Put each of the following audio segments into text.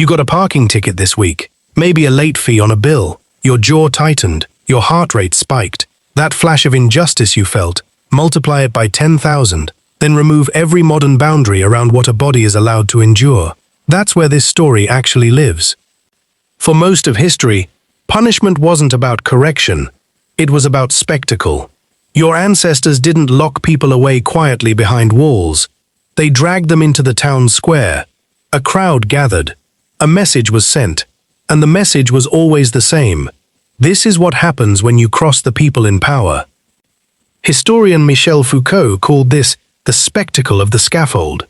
You got a parking ticket this week, maybe a late fee on a bill. Your jaw tightened, your heart rate spiked. That flash of injustice you felt, multiply it by 10,000, then remove every modern boundary around what a body is allowed to endure. That's where this story actually lives. For most of history, punishment wasn't about correction. It was about spectacle. Your ancestors didn't lock people away quietly behind walls. They dragged them into the town square. A crowd gathered. A message was sent. And the message was always the same. This is what happens when you cross the people in power. Historian Michel Foucault called this the spectacle of the scaffold.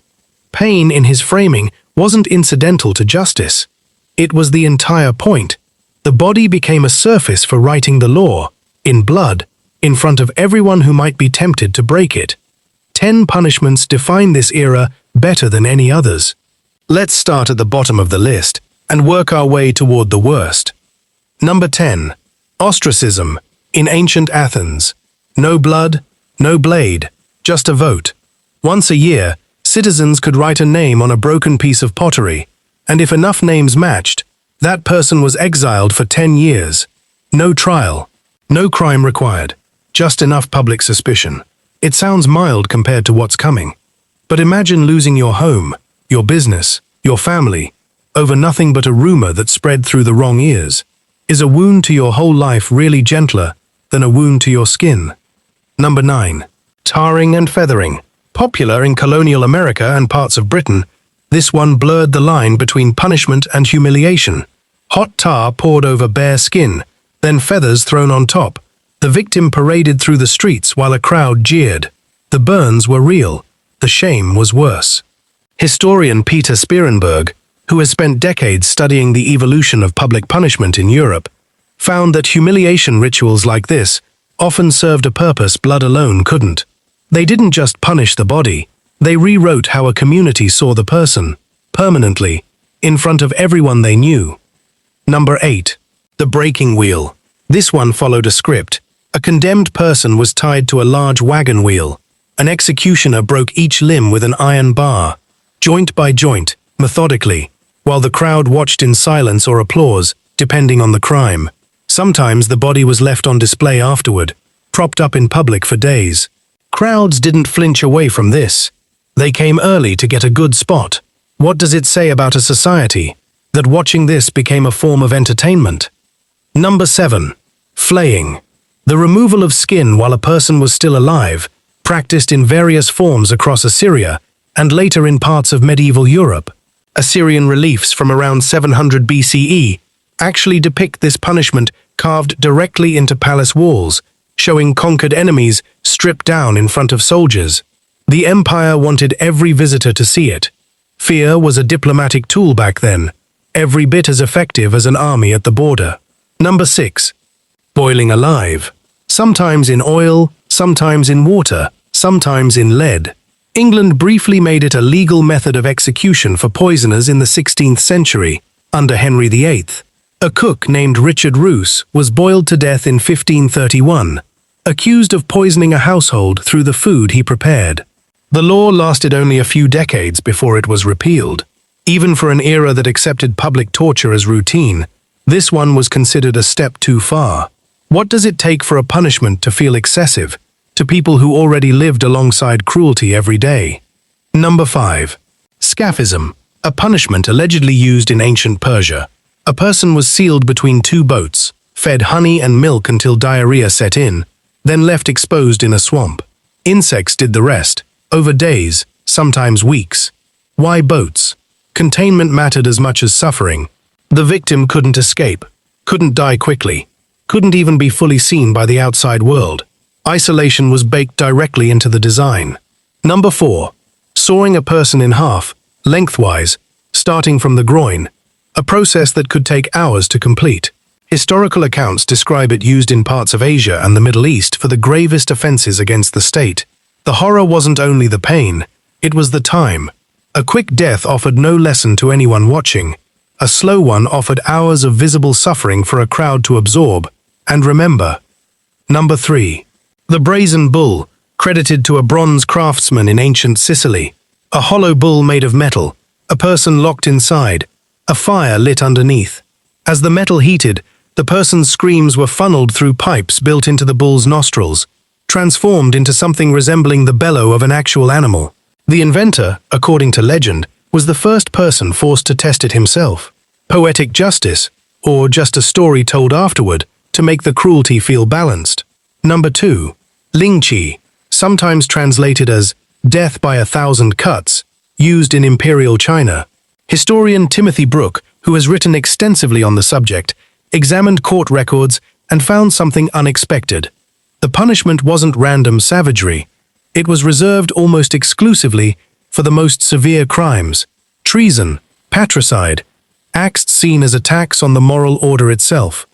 Pain in his framing wasn't incidental to justice. It was the entire point. The body became a surface for writing the law, in blood, in front of everyone who might be tempted to break it. 10 punishments define this era better than any others. Let's start at the bottom of the list and work our way toward the worst. Number 10. Ostracism in ancient Athens. No blood, no blade, just a vote. Once a year, citizens could write a name on a broken piece of pottery, and if enough names matched, that person was exiled for 10 years. No trial, no crime required, just enough public suspicion. It sounds mild compared to what's coming. But imagine losing your home, your business, your family, over nothing but a rumor that spread through the wrong ears. Is a wound to your whole life really gentler than a wound to your skin? Number 9. Tarring and feathering. Popular in colonial America and parts of Britain, this one blurred the line between punishment and humiliation. Hot tar poured over bare skin, then feathers thrown on top. The victim paraded through the streets while a crowd jeered. The burns were real. The shame was worse. Historian Pieter Spierenburg, who has spent decades studying the evolution of public punishment in Europe, found that humiliation rituals like this often served a purpose blood alone couldn't. They didn't just punish the body, they rewrote how a community saw the person, permanently, in front of everyone they knew. Number 8. The breaking wheel. This one followed a script. A condemned person was tied to a large wagon wheel. An executioner broke each limb with an iron bar, joint by joint, methodically, while the crowd watched in silence or applause, depending on the crime. Sometimes the body was left on display afterward, propped up in public for days. Crowds didn't flinch away from this. They came early to get a good spot. What does it say about a society that watching this became a form of entertainment? Number 7. Flaying. The removal of skin while a person was still alive, practiced in various forms across Assyria and later in parts of medieval Europe. Assyrian reliefs from around 700 BCE actually depict this punishment carved directly into palace walls, showing conquered enemies stripped down in front of soldiers. The empire wanted every visitor to see it. Fear was a diplomatic tool back then, every bit as effective as an army at the border. Number 6. Boiling alive. Sometimes in oil, sometimes in water, sometimes in lead. England briefly made it a legal method of execution for poisoners in the 16th century, under Henry VIII. A cook named Richard Roos was boiled to death in 1531, accused of poisoning a household through the food he prepared. The law lasted only a few decades before it was repealed. Even for an era that accepted public torture as routine, this one was considered a step too far. What does it take for a punishment to feel excessive to people who already lived alongside cruelty every day? Number 5. Scaphism, a punishment allegedly used in ancient Persia. A person was sealed between two boats, fed honey and milk until diarrhea set in, then left exposed in a swamp. Insects did the rest, over days, sometimes weeks. Why boats? Containment mattered as much as suffering. The victim couldn't escape, couldn't die quickly, couldn't even be fully seen by the outside world. Isolation was baked directly into the design. Number 4. Sawing a person in half, lengthwise, starting from the groin. A process that could take hours to complete. Historical accounts describe it used in parts of Asia and the Middle East for the gravest offenses against the state. The horror wasn't only the pain, it was the time. A quick death offered no lesson to anyone watching. A slow one offered hours of visible suffering for a crowd to absorb and remember. Number 3. The brazen bull, credited to a bronze craftsman in ancient Sicily. A hollow bull made of metal, a person locked inside, a fire lit underneath. As the metal heated, the person's screams were funneled through pipes built into the bull's nostrils, transformed into something resembling the bellow of an actual animal. The inventor, according to legend, was the first person forced to test it himself. Poetic justice, or just a story told afterward, to make the cruelty feel balanced. Number 2. Lingqi, sometimes translated as death by 1,000 cuts, used in imperial China. Historian Timothy Brook, who has written extensively on the subject, examined court records and found something unexpected. The punishment wasn't random savagery. It was reserved almost exclusively for the most severe crimes: treason, patricide, acts seen as attacks on the moral order itself.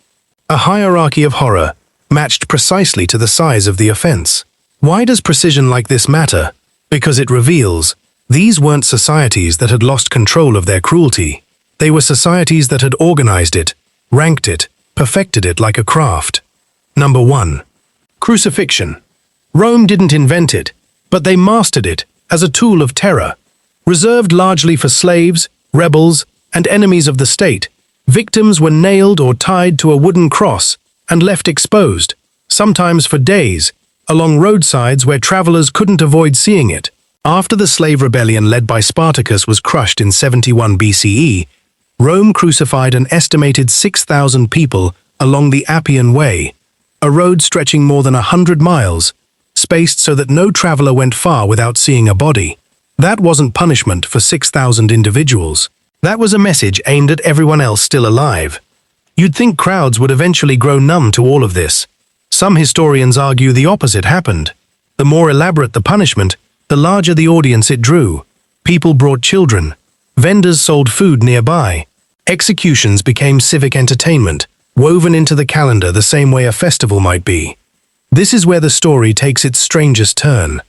A hierarchy of horror, matched precisely to the size of the offense. Why does precision like this matter? Because it reveals these weren't societies that had lost control of their cruelty. They were societies that had organized it, ranked it, perfected it like a craft. Number 1. Crucifixion. Rome didn't invent it, but they mastered it as a tool of terror. Reserved largely for slaves, rebels, and enemies of the state, victims were nailed or tied to a wooden cross and left exposed, sometimes for days, along roadsides where travelers couldn't avoid seeing it. After the slave rebellion led by Spartacus was crushed in 71 BCE, Rome crucified an estimated 6,000 people along the Appian Way, a road stretching more than 100 miles, spaced so that no traveler went far without seeing a body. That wasn't punishment for 6,000 individuals. That was a message aimed at everyone else still alive. You'd think crowds would eventually grow numb to all of this. Some historians argue the opposite happened. The more elaborate the punishment, the larger the audience it drew. People brought children. Vendors sold food nearby. Executions became civic entertainment, woven into the calendar the same way a festival might be. This is where the story takes its strangest turn.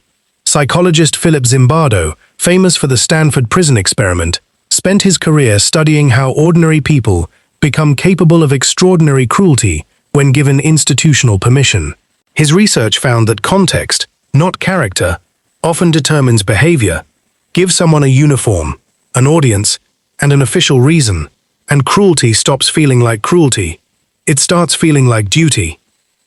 Psychologist Philip Zimbardo, famous for the Stanford prison experiment, spent his career studying how ordinary people become capable of extraordinary cruelty when given institutional permission. His research found that context, not character, often determines behavior. Give someone a uniform, an audience, and an official reason, and cruelty stops feeling like cruelty. It starts feeling like duty.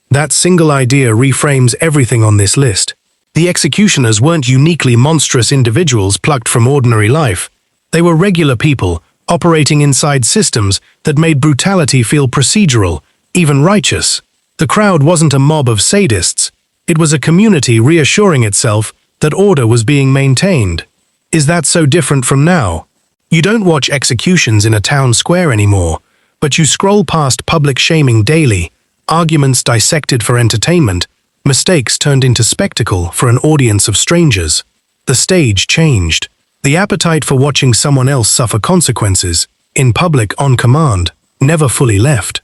That single idea reframes everything on this list. The executioners weren't uniquely monstrous individuals plucked from ordinary life. They were regular people, operating inside systems that made brutality feel procedural, even righteous. The crowd wasn't a mob of sadists. It was a community reassuring itself that order was being maintained. Is that so different from now? You don't watch executions in a town square anymore, but you scroll past public shaming daily, arguments dissected for entertainment, mistakes turned into spectacle for an audience of strangers. The stage changed. The appetite for watching someone else suffer consequences, in public on command, never fully left.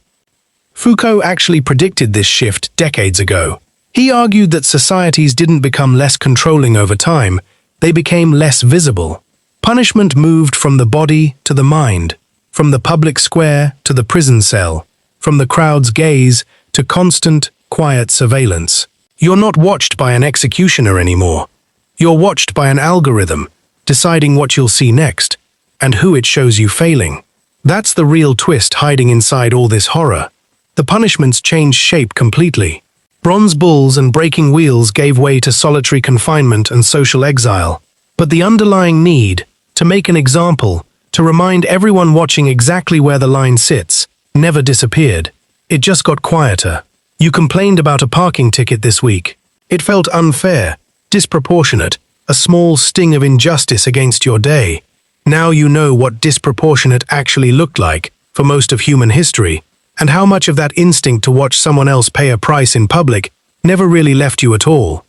Foucault actually predicted this shift decades ago. He argued that societies didn't become less controlling over time, they became less visible. Punishment moved from the body to the mind, from the public square to the prison cell, from the crowd's gaze to constant, quiet surveillance. You're not watched by an executioner anymore. You're watched by an algorithm, deciding what you'll see next, and who it shows you failing. That's the real twist hiding inside all this horror. The punishments changed shape completely. Bronze bulls and breaking wheels gave way to solitary confinement and social exile. But the underlying need, to make an example, to remind everyone watching exactly where the line sits, never disappeared. It just got quieter. You complained about a parking ticket this week. It felt unfair, disproportionate, a small sting of injustice against your day. Now you know what disproportionate actually looked like for most of human history, and how much of that instinct to watch someone else pay a price in public never really left you at all.